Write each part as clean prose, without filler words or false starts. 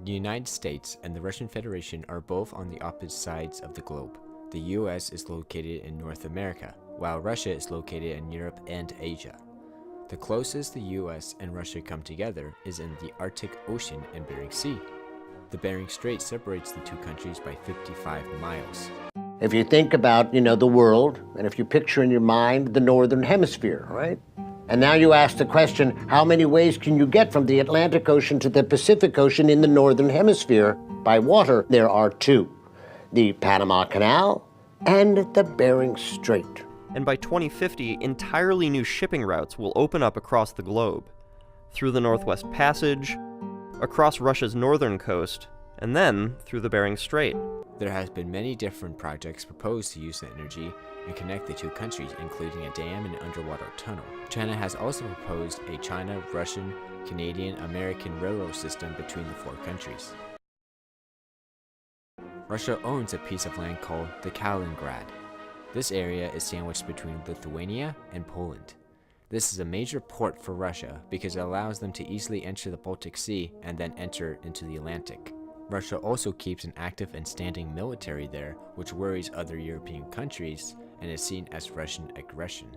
The United States and the Russian Federation are both on the opposite sides of the globe. The US is located in North America, while Russia is located in Europe and Asia. The closest the US and Russia come together is in the Arctic Ocean and Bering Sea. The Bering Strait separates the two countries by 55 miles. If you think about, the world, and if you picture in your mind the Northern Hemisphere, right? And now you ask the question, how many ways can you get from the Atlantic Ocean to the Pacific Ocean in the Northern Hemisphere? By water, there are two: the Panama Canal and the Bering Strait. And by 2050, entirely new shipping routes will open up across the globe, through the Northwest Passage, across Russia's northern coast, and then through the Bering Strait. There has been many different projects proposed to use the energy and connect the two countries, including a dam and an underwater tunnel. China has also proposed a China, Russian, Canadian, American railroad system between the four countries. Russia owns a piece of land called the Kaliningrad. This area is sandwiched between Lithuania and Poland. This is a major port for Russia because it allows them to easily enter the Baltic Sea and then enter into the Atlantic. Russia also keeps an active and standing military there, which worries other European countries and is seen as Russian aggression.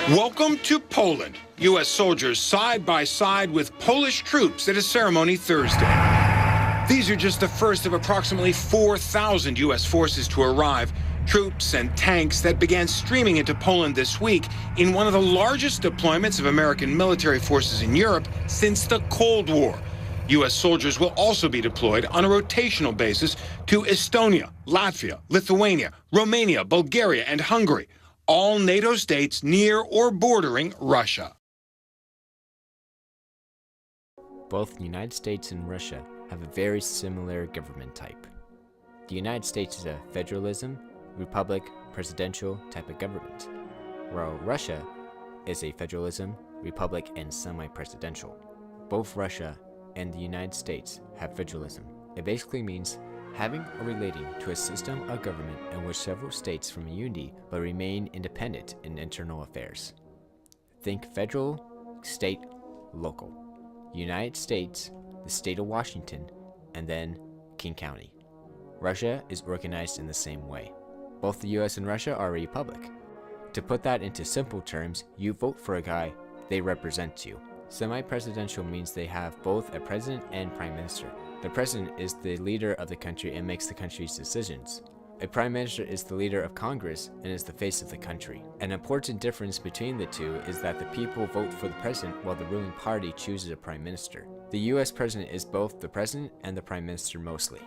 Welcome to Poland. U.S. soldiers side by side with Polish troops at a ceremony Thursday. These are just the first of approximately 4,000 U.S. forces to arrive, troops and tanks that began streaming into Poland this week in one of the largest deployments of American military forces in Europe since the Cold War. U.S. soldiers will also be deployed on a rotational basis to Estonia, Latvia, Lithuania, Romania, Bulgaria, and Hungary, all NATO states near or bordering Russia. Both the United States and Russia have a very similar government type. The United States is a federalism, republic, presidential type of government, while Russia is a federalism, republic, and semi-presidential. Both Russia and the United States have federalism. It basically means having or relating to a system of government in which several states form a unity but remain independent in internal affairs. Think federal, state, local. United States, the state of Washington, and then King County. Russia is organized in the same way. Both the US and Russia are a republic. To put that into simple terms, you vote for a guy, they represent you. Semi-presidential means they have both a president and prime minister. The president is the leader of the country and makes the country's decisions. A prime minister is the leader of Congress and is the face of the country. An important difference between the two is that the people vote for the president while the ruling party chooses a prime minister. The US president is both the president and the prime minister mostly.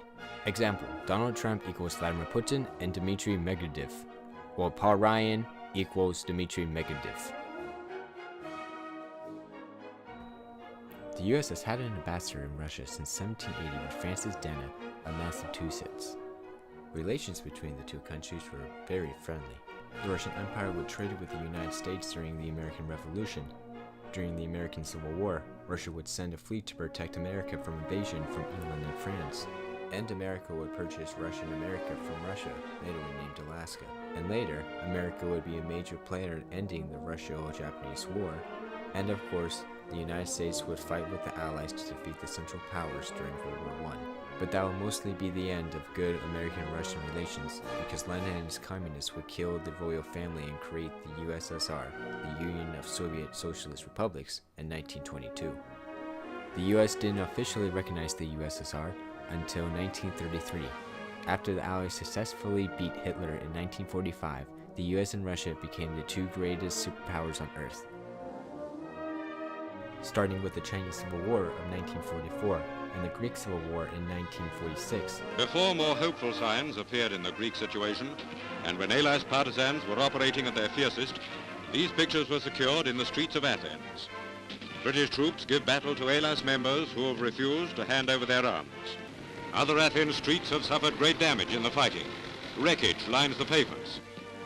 Example, Donald Trump equals Vladimir Putin and Dmitry Medvedev, while Paul Ryan equals Dmitry Medvedev. The US has had an ambassador in Russia since 1780 with Francis Dana of Massachusetts. Relations between the two countries were very friendly. The Russian Empire would trade with the United States during the American Revolution. During the American Civil War, Russia would send a fleet to protect America from invasion from England and France. And America would purchase Russian America from Russia, later renamed Alaska. And later, America would be a major player in ending the Russo-Japanese War. And of course, the United States would fight with the Allies to defeat the Central Powers during World War I. But that would mostly be the end of good American-Russian relations, because Lenin and his communists would kill the royal family and create the USSR, the Union of Soviet Socialist Republics, in 1922. The US didn't officially recognize the USSR until 1933. After the Allies successfully beat Hitler in 1945, the US and Russia became the two greatest superpowers on Earth. Starting with the Chinese Civil War of 1944 and the Greek Civil War in 1946. Before more hopeful signs appeared in the Greek situation, and when Allies partisans were operating at their fiercest, these pictures were secured in the streets of Athens. British troops give battle to Allies members who have refused to hand over their arms. Other Athens streets have suffered great damage in the fighting. Wreckage lines the pavements.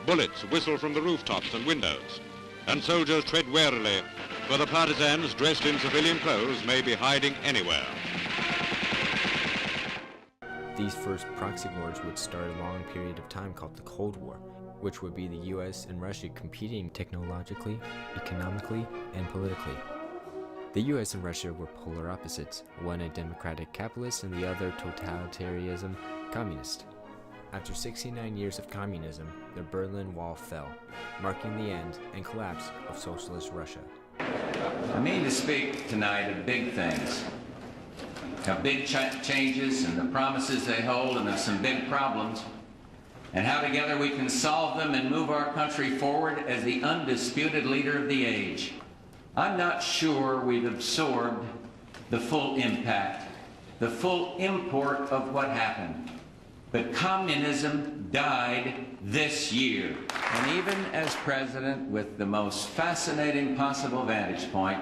Bullets whistle from the rooftops and windows. And soldiers tread warily, for the partisans dressed in civilian clothes may be hiding anywhere. These first proxy wars would start a long period of time called the Cold War, which would be the US and Russia competing technologically, economically, and politically. The US and Russia were polar opposites, one a democratic capitalist and the other totalitarianism communist. After 69 years of communism, the Berlin Wall fell, marking the end and collapse of socialist Russia. I mean to speak tonight of big things, of big changes and the promises they hold, and of some big problems, and how together we can solve them and move our country forward as the undisputed leader of the age. I'm not sure we've absorbed the full impact, the full import of what happened. But communism died this year. And even as president with the most fascinating possible vantage point,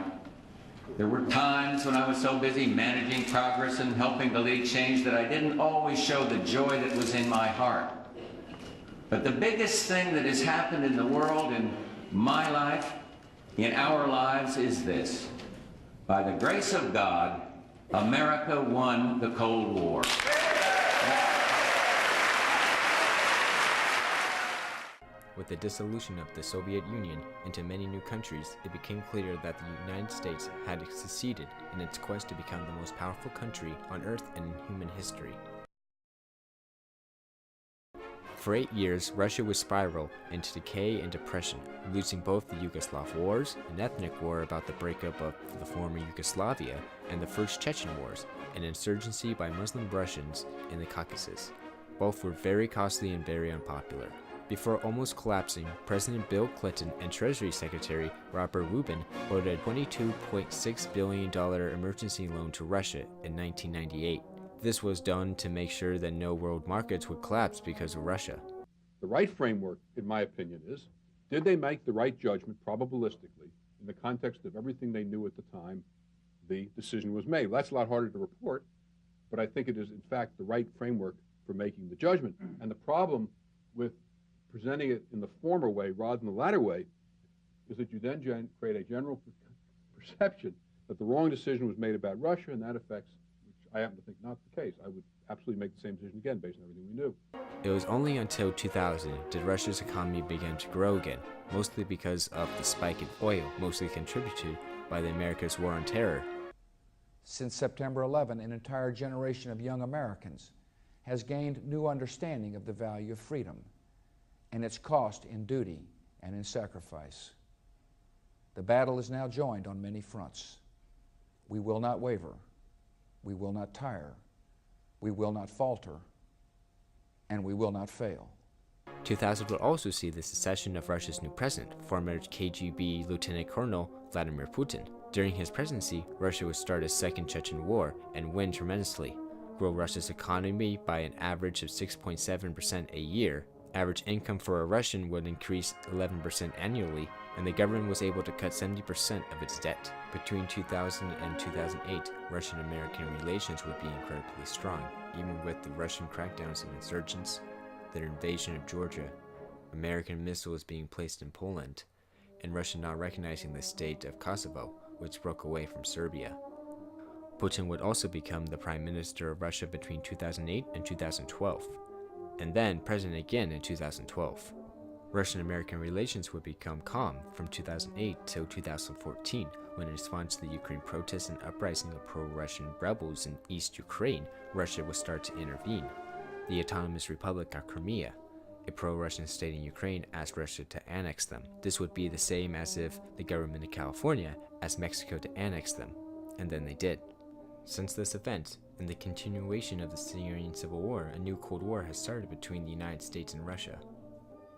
there were times when I was so busy managing progress and helping to lead change that I didn't always show the joy that was in my heart. But the biggest thing that has happened in the world, in my life, in our lives, is this. By the grace of God, America won the Cold War. With the dissolution of the Soviet Union into many new countries, it became clear that the United States had succeeded in its quest to become the most powerful country on Earth and in human history. For 8 years, Russia would spiral into decay and depression, losing both the Yugoslav Wars, an ethnic war about the breakup of the former Yugoslavia, and the First Chechen Wars, an insurgency by Muslim Russians in the Caucasus. Both were very costly and very unpopular. Before almost collapsing, President Bill Clinton and Treasury Secretary Robert Rubin wrote a $22.6 billion emergency loan to Russia in 1998. This was done to make sure that no world markets would collapse because of Russia. The right framework, in my opinion, is, did they make the right judgment probabilistically in the context of everything they knew at the time the decision was made? Well, that's a lot harder to report, but I think it is, in fact, the right framework for making the judgment. And the problem with presenting it in the former way rather than the latter way is that you then create a general perception that the wrong decision was made about Russia, and that affects, which I happen to think not the case. I would absolutely make the same decision again based on everything we knew. It was only until 2000 did Russia's economy begin to grow again, mostly because of the spike in oil, mostly contributed by the America's war on terror. Since September 11, an entire generation of young Americans has gained new understanding of the value of freedom and its cost in duty and in sacrifice. The battle is now joined on many fronts. We will not waver. We will not tire. We will not falter. And we will not fail. 2000 will also see the succession of Russia's new president, former KGB Lieutenant Colonel Vladimir Putin. During his presidency, Russia would start a second Chechen war and win tremendously, grow Russia's economy by an average of 6.7% a year. Average income for a Russian would increase 11% annually, and the government was able to cut 70% of its debt. Between 2000 and 2008, Russian-American relations would be incredibly strong, even with the Russian crackdowns on insurgents, their invasion of Georgia, American missiles being placed in Poland, and Russia not recognizing the state of Kosovo, which broke away from Serbia. Putin would also become the Prime Minister of Russia between 2008 and 2012. And then president again in 2012. Russian-American relations would become calm from 2008 till 2014, when in response to the Ukraine protests and uprising of pro-Russian rebels in East Ukraine, Russia would start to intervene. The Autonomous Republic of Crimea, a pro-Russian state in Ukraine, asked Russia to annex them. This would be the same as if the government of California asked Mexico to annex them, and then they did. Since this event, and the continuation of the Syrian Civil War, a new Cold War has started between the United States and Russia.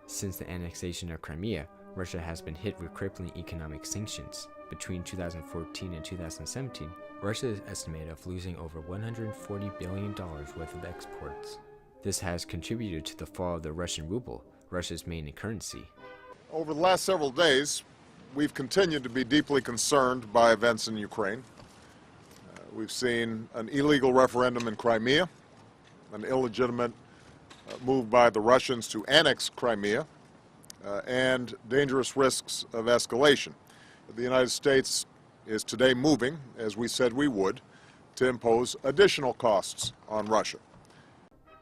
Since the annexation of Crimea, Russia has been hit with crippling economic sanctions. Between 2014 and 2017, Russia is estimated of losing over $140 billion worth of exports. This has contributed to the fall of the Russian ruble, Russia's main currency. Over the last several days, we've continued to be deeply concerned by events in Ukraine. We've seen an illegal referendum in Crimea, an illegitimate move by the Russians to annex Crimea, and dangerous risks of escalation. The United States is today moving, as we said we would, to impose additional costs on Russia.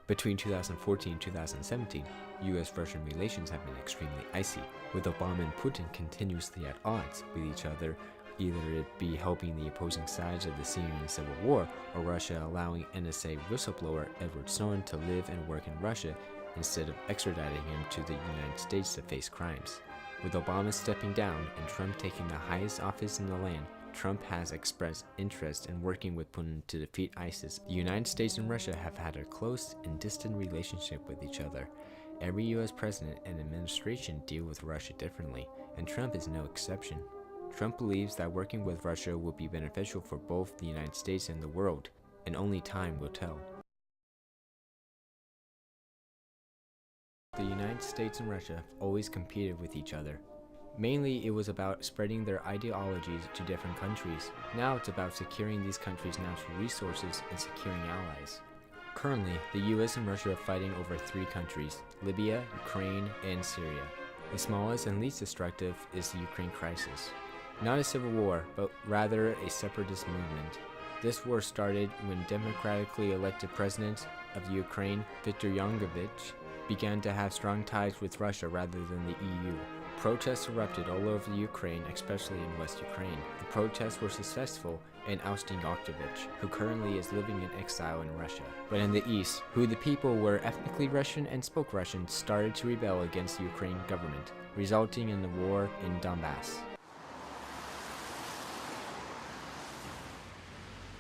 Between 2014 and 2017, U.S.-Russian relations have been extremely icy, with Obama and Putin continuously at odds with each other either it be helping the opposing sides of the Syrian civil war, or Russia allowing NSA whistleblower Edward Snowden to live and work in Russia instead of extraditing him to the United States to face crimes. With Obama stepping down and Trump taking the highest office in the land, Trump has expressed interest in working with Putin to defeat ISIS. The United States and Russia have had a close and distant relationship with each other. Every U.S. president and administration deal with Russia differently, and Trump is no exception. Trump believes that working with Russia will be beneficial for both the United States and the world, and only time will tell. The United States and Russia have always competed with each other. Mainly, it was about spreading their ideologies to different countries. Now it's about securing these countries' natural resources and securing allies. Currently, the US and Russia are fighting over 3 countries: Libya, Ukraine, and Syria. The smallest and least destructive is the Ukraine crisis. Not a civil war, but rather a separatist movement. This war started when democratically elected president of Ukraine, Viktor Yanukovych, began to have strong ties with Russia rather than the EU. Protests erupted all over Ukraine, especially in West Ukraine. The protests were successful in ousting Yanukovych, who currently is living in exile in Russia. But in the east, who the people were ethnically Russian and spoke Russian, started to rebel against the Ukraine government, resulting in the war in Donbass.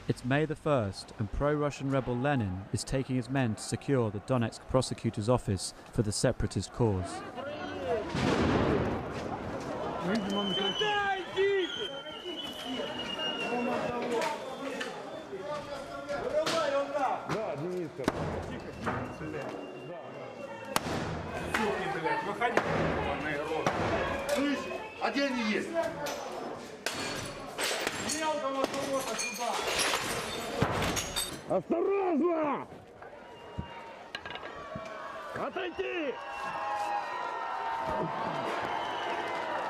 It's May the 1st, and pro-Russian rebel Lenin is taking his men to secure the Donetsk prosecutor's office for the separatist cause. Осторожно! Отойти!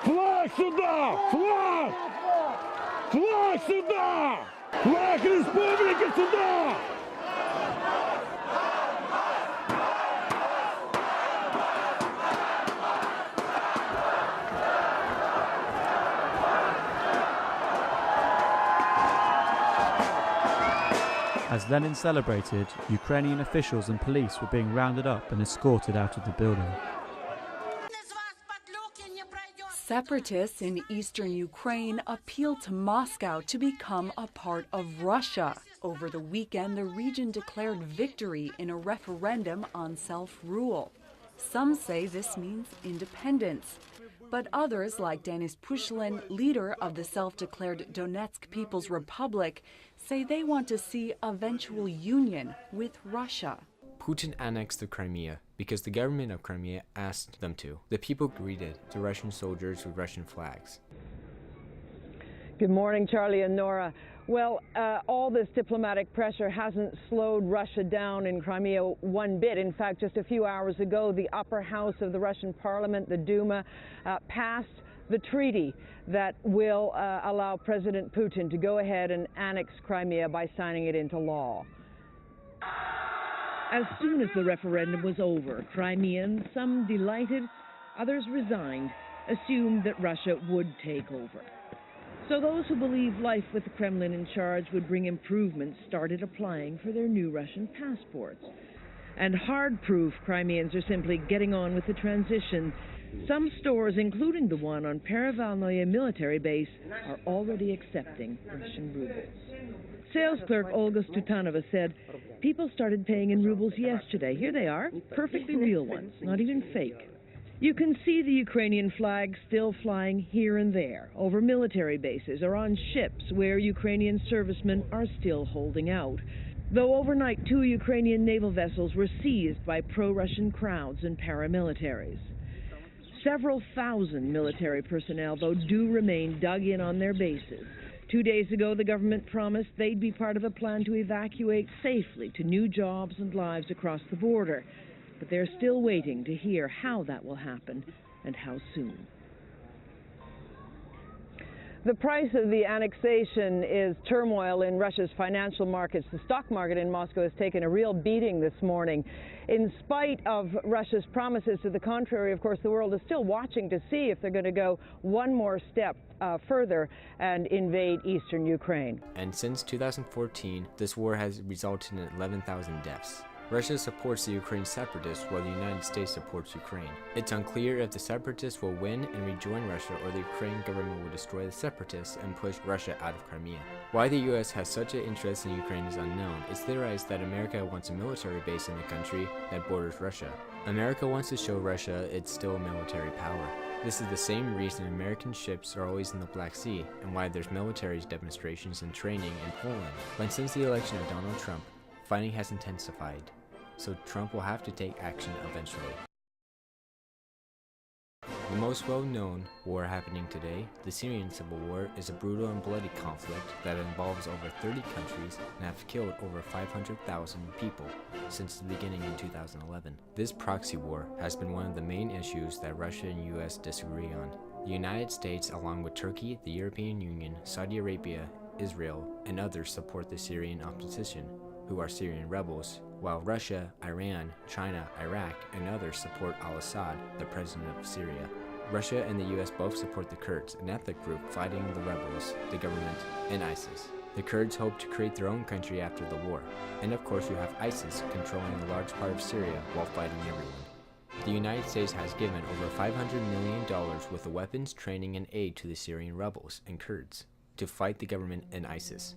Флаг сюда! Флаг! Флаг сюда! Флаг республики сюда! As Lenin celebrated, Ukrainian officials and police were being rounded up and escorted out of the building. Separatists in eastern Ukraine appealed to Moscow to become a part of Russia. Over the weekend, the region declared victory in a referendum on self-rule. Some say this means independence. But others, like Denis Pushilin, leader of the self-declared Donetsk People's Republic, say they want to see eventual union with Russia. Putin annexed the Crimea because the government of Crimea asked them to. The people greeted the Russian soldiers with Russian flags. Good morning, Charlie and Nora. Well, all this diplomatic pressure hasn't slowed Russia down in Crimea one bit. In fact, just a few hours ago, the upper house of the Russian parliament, the Duma, passed the treaty that will allow President Putin to go ahead and annex Crimea by signing it into law. As soon as the referendum was over, Crimeans, some delighted, others resigned, assumed that Russia would take over. So those who believe life with the Kremlin in charge would bring improvements started applying for their new Russian passports. And hard-proof Crimeans are simply getting on with the transition. Some stores, including the one on Perevalnoye military base, are already accepting Russian rubles. Sales clerk Olga Stutanova said, people started paying in rubles yesterday. Here they are, perfectly real ones, not even fake. You can see the Ukrainian flag still flying here and there, over military bases or on ships where Ukrainian servicemen are still holding out. Though overnight 2 Ukrainian naval vessels were seized by pro-Russian crowds and paramilitaries. Several thousand military personnel, though, do remain dug in on their bases. 2 days ago, the government promised they'd be part of a plan to evacuate safely to new jobs and lives across the border. But they're still waiting to hear how that will happen and how soon. The price of the annexation is turmoil in Russia's financial markets. The stock market in Moscow has taken a real beating this morning. In spite of Russia's promises to the contrary, of course, the world is still watching to see if they're going to go one more step further and invade eastern Ukraine. And since 2014, this war has resulted in 11,000 deaths. Russia supports the Ukraine separatists while the United States supports Ukraine. It's unclear if the separatists will win and rejoin Russia or the Ukraine government will destroy the separatists and push Russia out of Crimea. Why the US has such an interest in Ukraine is unknown. It's theorized that America wants a military base in the country that borders Russia. America wants to show Russia it's still a military power. This is the same reason American ships are always in the Black Sea and why there's military demonstrations and training in Poland. But since the election of Donald Trump, fighting has intensified, so Trump will have to take action eventually. The most well-known war happening today, the Syrian Civil War, is a brutal and bloody conflict that involves over 30 countries and have killed over 500,000 people since the beginning in 2011. This proxy war has been one of the main issues that Russia and U.S. disagree on. The United States, along with Turkey, the European Union, Saudi Arabia, Israel, and others support the Syrian opposition, who are Syrian rebels, while Russia, Iran, China, Iraq, and others support al-Assad, the president of Syria. Russia and the US both support the Kurds, an ethnic group fighting the rebels, the government, and ISIS. The Kurds hope to create their own country after the war. And of course you have ISIS controlling a large part of Syria while fighting everyone. The United States has given over $500 million worth of weapons, training, and aid to the Syrian rebels and Kurds to fight the government and ISIS,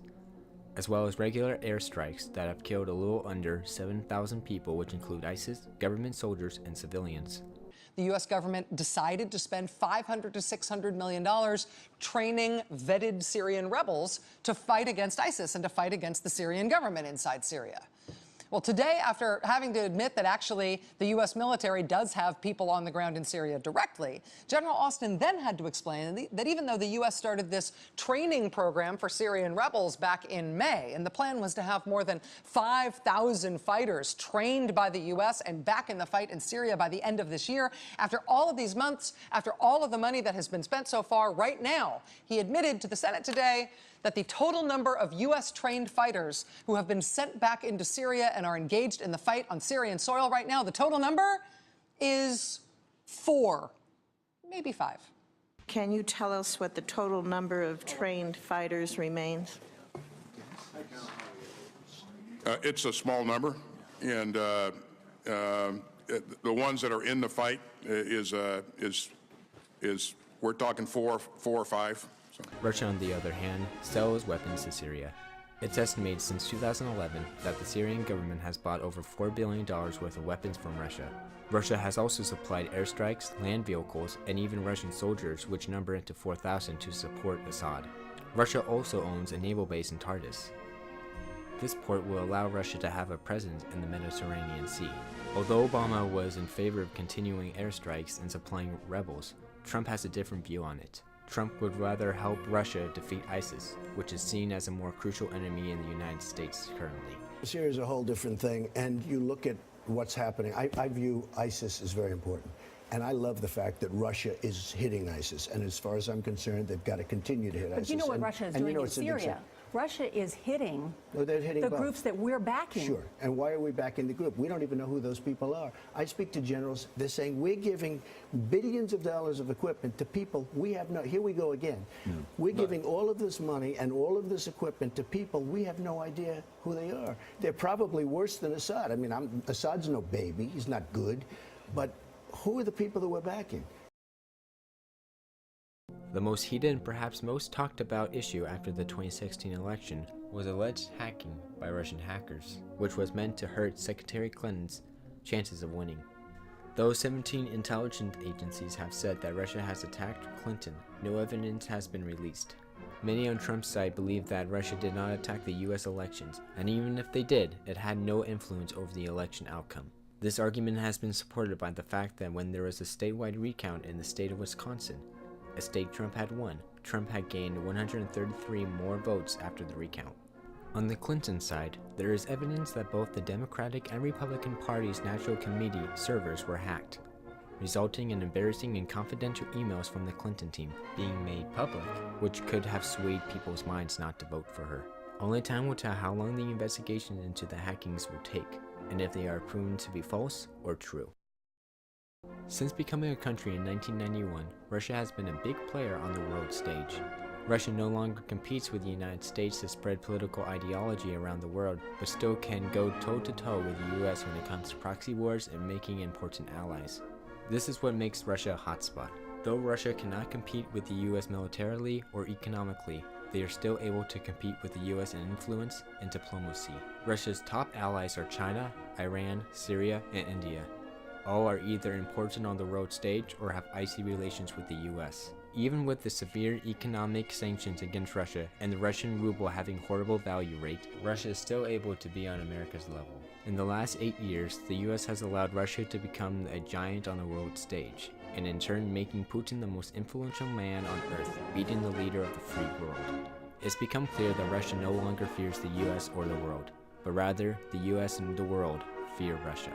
as well as regular airstrikes that have killed a little under 7,000 people, which include ISIS, government soldiers, and civilians. The U.S. government decided to spend $500 to $600 million training vetted Syrian rebels to fight against ISIS and to fight against the Syrian government inside Syria. Well, today, after having to admit that actually the U.S. military does have people on the ground in Syria directly, General Austin then had to explain that even though the U.S. started this training program for Syrian rebels back in May, and the plan was to have more than 5,000 fighters trained by the U.S. and back in the fight in Syria by the end of this year, after all of these months, after all of the money that has been spent so far, right now, he admitted to the Senate today that the total number of U.S.-trained fighters who have been sent back into Syria and are engaged in the fight on Syrian soil right now, the total number is 4, maybe 5. Can you tell us what the total number of trained fighters remains? It's a small number, and the ones that are in the fight is we're talking 4 or 5. Russia, on the other hand, sells weapons to Syria. It's estimated since 2011 that the Syrian government has bought over $4 billion worth of weapons from Russia. Russia has also supplied airstrikes, land vehicles, and even Russian soldiers, which number into 4,000 to support Assad. Russia also owns a naval base in Tartus. This port will allow Russia to have a presence in the Mediterranean Sea. Although Obama was in favor of continuing airstrikes and supplying rebels, Trump has a different view on it. Trump would rather help Russia defeat ISIS, which is seen as a more crucial enemy in the United States currently. Syria is a whole different thing, and you look at what's happening. I view ISIS as very important, and I love the fact that Russia is hitting ISIS, and as far as I'm concerned, they've got to continue to hit ISIS. But you know what Russia is doing in Syria? Russia is hitting, the groups that we're backing. Sure. And why are we backing the group? We don't even know who those people are. I speak to generals. They're saying we're giving billions of dollars of equipment to people we have no... Here we go again. We're giving all of this money and all of this equipment to people we have no idea who they are. They're probably worse than Assad. I mean, Assad's no baby. He's not good. But who are the people that we're backing? The most heated and perhaps most talked about issue after the 2016 election was alleged hacking by Russian hackers, which was meant to hurt Secretary Clinton's chances of winning. Though 17 intelligence agencies have said that Russia has attacked Clinton, no evidence has been released. Many on Trump's side believe that Russia did not attack the US elections, and even if they did, it had no influence over the election outcome. This argument has been supported by the fact that when there was a statewide recount in the state of Wisconsin, a state Trump had won, Trump had gained 133 more votes after the recount. On the Clinton side, there is evidence that both the Democratic and Republican Party's National Committee servers were hacked. resulting in embarrassing and confidential emails from the Clinton team being made public, which could have swayed people's minds not to vote for her. Only time will tell how long the investigation into the hackings will take, and if they are proven to be false or true. Since becoming a country in 1991, Russia has been a big player on the world stage. Russia no longer competes with the United States to spread political ideology around the world, but still can go toe-to-toe with the US when it comes to proxy wars and making important allies. This is what makes Russia a hotspot. Though Russia cannot compete with the US militarily or economically, they are still able to compete with the US in influence and diplomacy. Russia's top allies are China, Iran, Syria, and India. All are either important on the world stage or have icy relations with the US. Even with the severe economic sanctions against Russia and the Russian ruble having horrible value rate, Russia is still able to be on America's level. In the last 8 years, the US has allowed Russia to become a giant on the world stage, and in turn making Putin the most influential man on earth, beating the leader of the free world. It's become clear that Russia no longer fears the US or the world, but rather the US and the world fear Russia.